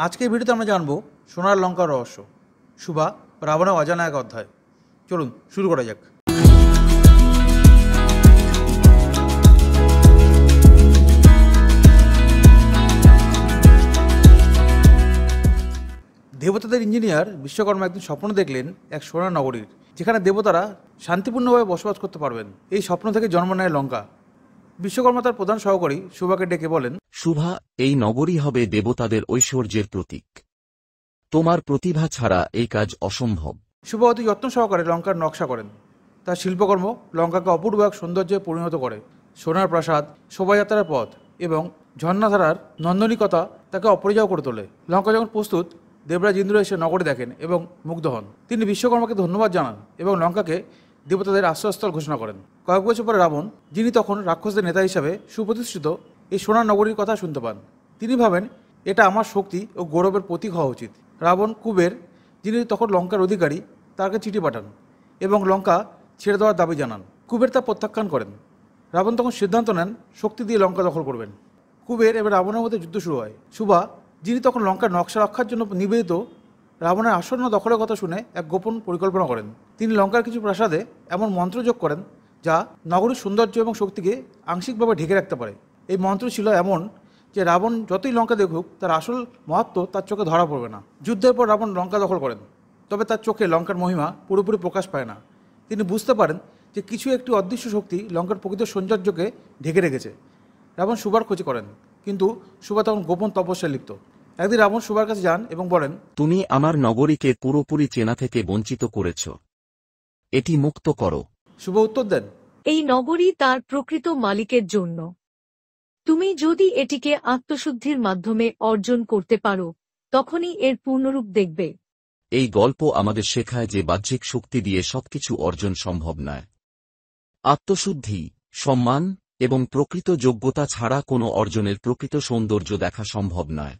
আজকের ভিডিওতে আমরা জানবো সোনার লঙ্কার রহস্য, সুভা রাবণের অজানা এক অধ্যায়। চলুন শুরু করা যাক। দেবতাদের ইঞ্জিনিয়ার বিশ্বকর্মা একদিন স্বপ্ন দেখলেন এক সোনার নগরীর, যেখানে দেবতারা শান্তিপূর্ণভাবে বসবাস করতে পারবেন। এই স্বপ্ন থেকে জন্ম নেয় লঙ্কা। বিশ্বকর্মা তার প্রধান সহকারী সুভাকে ডেকে বলেন, শুভা, এই নগরী হবে দেবতাদের ঐশ্বর্যের প্রতীক। তোমার প্রতিভা ছাড়া এই কাজ অসম্ভব। সুভা অতি যত্ন সহকারে লঙ্কার নকশা করেন। তার শিল্পকর্ম লঙ্কাকে অপূর্ব এক সৌন্দর্যে পরিণত করে। সোনার প্রাসাদ, শোভাযাত্রার পথ এবং ঝর্ণাধারার নন্দনিকতা তাকে অপরিজাও করে তোলে। লঙ্কা যখন প্রস্তুত, দেবরাজ ইন্দ্র এসে নগরে দেখেন এবং মুগ্ধ হন। তিনি বিশ্বকর্মাকে ধন্যবাদ জানান এবং লঙ্কাকে দেবতাদের আশ্রয়স্থল ঘোষণা করেন। কয়েক বছর পরে রাবণ, যিনি তখন রাক্ষসদের নেতা হিসাবে সুপ্রতিষ্ঠিত, এই সোনার নগরীর কথা শুনতে পান। তিনি ভাবেন, এটা আমার শক্তি ও গৌরবের প্রতীক হওয়া উচিত। রাবণ কুবের, যিনি তখন লঙ্কার অধিকারী, তাকে চিঠি পাঠান এবং লঙ্কা ছেড়ে দেওয়ার দাবি জানান। কুবের তা প্রত্যাখ্যান করেন। রাবণ তখন সিদ্ধান্ত নেন শক্তি দিয়ে লঙ্কা দখল করবেন। কুবের এবং রাবণের মধ্যে যুদ্ধ শুরু হয়। সুভা, যিনি তখন লঙ্কার নকশা রক্ষার জন্য নিবেদিত, রাবণের আসন্ন দখলের কথা শুনে এক গোপন পরিকল্পনা করেন। তিনি লঙ্কার কিছু প্রাসাদে এমন মন্ত্র যোগ করেন যা নগরীর সৌন্দর্য এবং শক্তিকে আংশিকভাবে ঢেকে রাখতে পারে। এই মন্ত্র ছিল এমন যে রাবণ যতই লঙ্কা দেখুক, তার আসল মহত্ব তার চোখে ধরা পড়বে না। যুদ্ধের পর রাবণ লঙ্কা দখল করেন, তবে তার চোখে লঙ্কার মহিমা পুরোপুরি প্রকাশ পায় না। তিনি বুঝতে পারেন যে কিছু একটি অদৃশ্য শক্তি লঙ্কার প্রকৃত সৌন্দর্যকে ঢেকে রেখেছে। রাবণ সুভার খোঁজ করেন, কিন্তু সুভা তখন গোপন তপস্যায় লিপ্ত। একদিন রাবণ সুভার কাছে যান এবং বলেন, তুমি আমার নগরীকে পুরোপুরি চেনা থেকে বঞ্চিত করেছ, এটি মুক্ত করো। শুভ উত্তর দেন, এই নগরী তার প্রকৃত মালিকের জন্য। তুমি যদি এটিকে আত্মশুদ্ধির মাধ্যমে অর্জন করতে পারো, তখনই এর পূর্ণরূপ দেখবে। এই গল্প আমাদের শেখায় যে বাহ্যিক শক্তি দিয়ে সবকিছু অর্জন সম্ভব নয়। আত্মশুদ্ধি, সম্মান এবং প্রকৃত যোগ্যতা ছাড়া কোনো অর্জনের প্রকৃত সৌন্দর্য দেখা সম্ভব নয়।